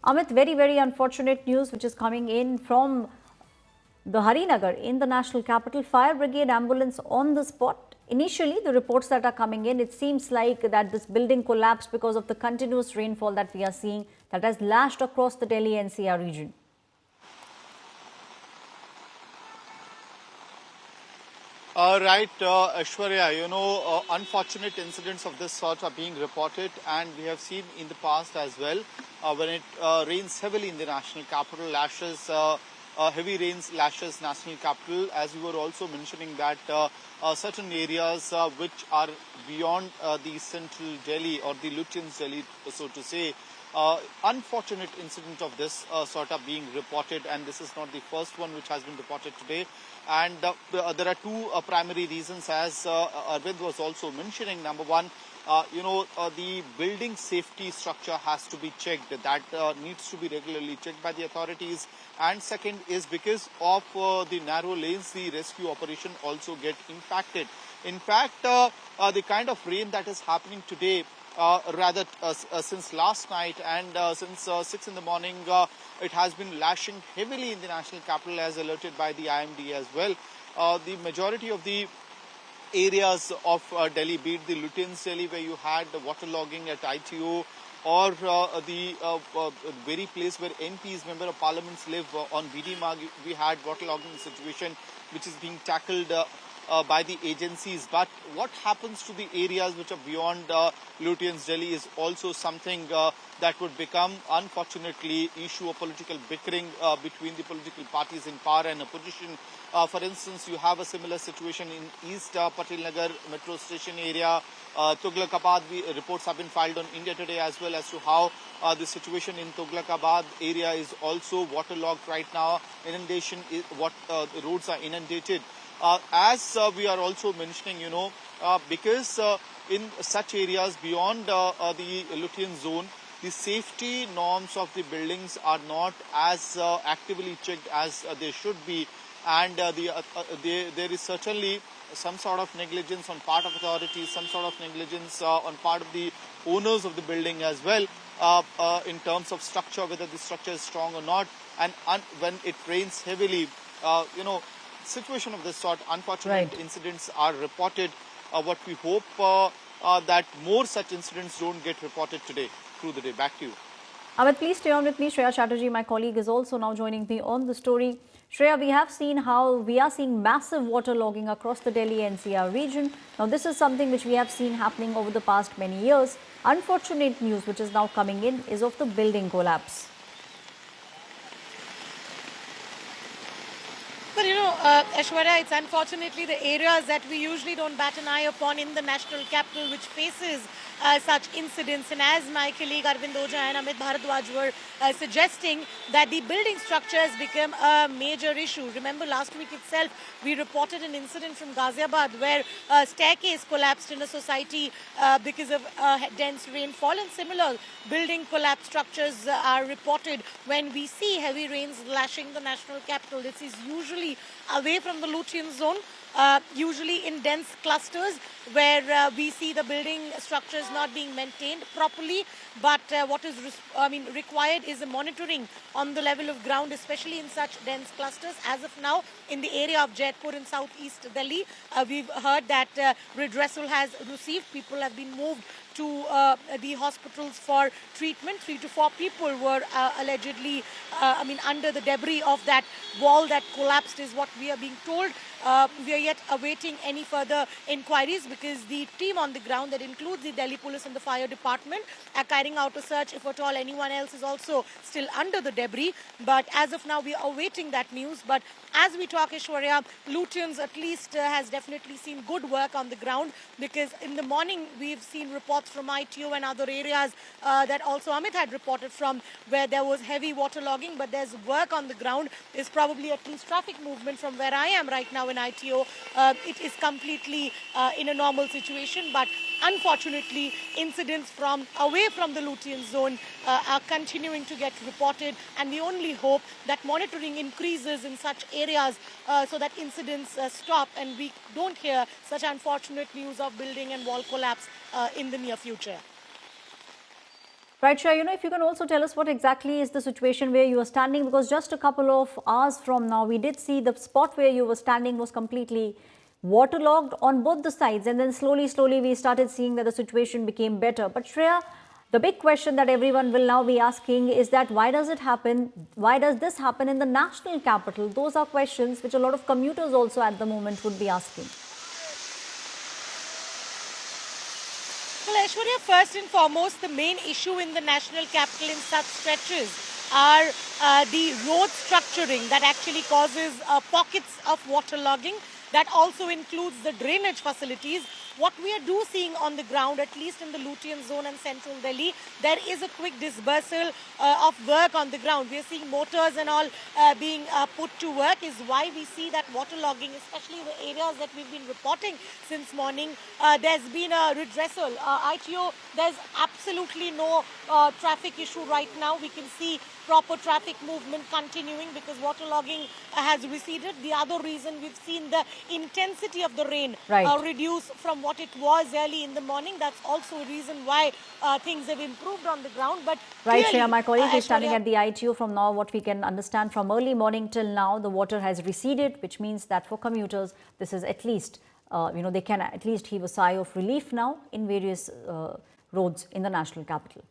Amit, very unfortunate news which is coming in from the Harinagar in the national capital. Fire brigade ambulance on the spot. Initially, the reports that are coming in, it seems like that this building collapsed because of the continuous rainfall that we are seeing that has lashed across the Delhi NCR region. Right, Aishwarya, unfortunate incidents of this sort are being reported, and we have seen in the past as well when it rains heavily in the national capital, heavy rains lashes national capital, as we were also mentioning that certain areas which are beyond the central Delhi or the Lutyens Delhi, so to say, unfortunate incident of this sort of being reported, and this is not the first one which has been reported today. And there are two primary reasons, as Arvind was also mentioning. Number one, the building safety structure has to be checked. That needs to be regularly checked by the authorities. And second is because of the narrow lanes, the rescue operation also get impacted. In fact, the kind of rain that is happening today, since last night and since 6 in the morning, it has been lashing heavily in the national capital as alerted by the IMD as well. The majority of the areas of Delhi, be it the Lutyens Delhi where you had the waterlogging at ITO, or the very place where MPs, Member of Parliaments, live on BD Marg, we had waterlogging situation which is being tackled by the agencies. But what happens to the areas which are beyond Lutyens Delhi is also something that would become, unfortunately, issue of political bickering between the political parties in power and opposition. For instance, you have a similar situation in East Patil Nagar metro station area. Tughlaqabad, reports have been filed on India Today as well as to how the situation in Tughlaqabad area is also waterlogged right now. Inundation, the roads are inundated. As we are also mentioning, because in such areas beyond the Lutyens zone, the safety norms of the buildings are not as actively checked as they should be, and there is certainly some sort of negligence on part of authorities, some sort of negligence on part of the owners of the building as well, in terms of structure, whether the structure is strong or not. And when it rains heavily, situation of this sort, unfortunate incidents are reported. What we hope that more such incidents don't get reported today through the day. Back to you. Amit, please stay on with me. Shreya Chatterjee, my colleague, is also now joining me on the story. Shreya, we have seen how we are seeing massive waterlogging across the Delhi NCR region. Now, this is something which we have seen happening over the past many years. Unfortunate news which is now coming in is of the building collapse. But Aishwarya, it's unfortunately the areas that we usually don't bat an eye upon in the national capital which faces such incidents. And as my colleague Arvind Oja and Amit Bharadwaj were suggesting, that the building structure has become a major issue. Remember, last week itself, we reported an incident from Ghaziabad where a staircase collapsed in a society because of dense rainfall, and similar building collapse structures are reported when we see heavy rains lashing the national capital. This is usually away from the Lutyens zone, usually in dense clusters where we see the building structures not being maintained properly. But what is required is a monitoring on the level of ground, especially in such dense clusters. As of now, in the area of Jaipur in southeast Delhi, we've heard that redressal has received. People have been moved to the hospitals for treatment. 3 to 4 people were allegedly, under the debris of that wall that collapsed, is what we are being told. We are yet awaiting any further inquiries because the team on the ground, that includes the Delhi Police and the Fire Department, are carrying out a search if at all anyone else is also still under the debris. But as of now, we are awaiting that news. But as we talk, Aishwarya, Lutyens at least has definitely seen good work on the ground, because in the morning we've seen reports from ITO and other areas that also Amit had reported from, where there was heavy waterlogging, but there's work on the ground. There's probably at least traffic movement from where I am right now in ITO. It is completely in a normal situation, but unfortunately incidents from away from the Lutyens zone are continuing to get reported, and we only hope that monitoring increases in such areas so that incidents stop and we don't hear such unfortunate news of building and wall collapse in the near future. Right, Shreya, if you can also tell us what exactly is the situation where you are standing, because just a couple of hours from now, we did see the spot where you were standing was completely waterlogged on both the sides, and then slowly we started seeing that the situation became better. But Shreya, the big question that everyone will now be asking is that why does it happen? Why does this happen in the national capital? Those are questions which a lot of commuters also at the moment would be asking. Well, Aishwarya, first and foremost, the main issue in the national capital in such stretches are the road structuring that actually causes pockets of waterlogging. That also includes the drainage facilities. What we are seeing on the ground, at least in the Lutyens zone and central Delhi, there is a quick dispersal of work on the ground. We are seeing motors and all being put to work, is why we see that waterlogging, especially the areas that we've been reporting since morning. There's been a redressal. ITO, there's absolutely no traffic issue right now. We can see proper traffic movement continuing because waterlogging has receded. The other reason, we've seen the intensity of the rain reduce from what it was early in the morning. That's also a reason why things have improved on the ground. But right, Shreya, my colleague is standing at the ITO. From now, what we can understand from early morning till now, the water has receded, which means that for commuters, this is at least, they can at least heave a sigh of relief now in various roads in the national capital.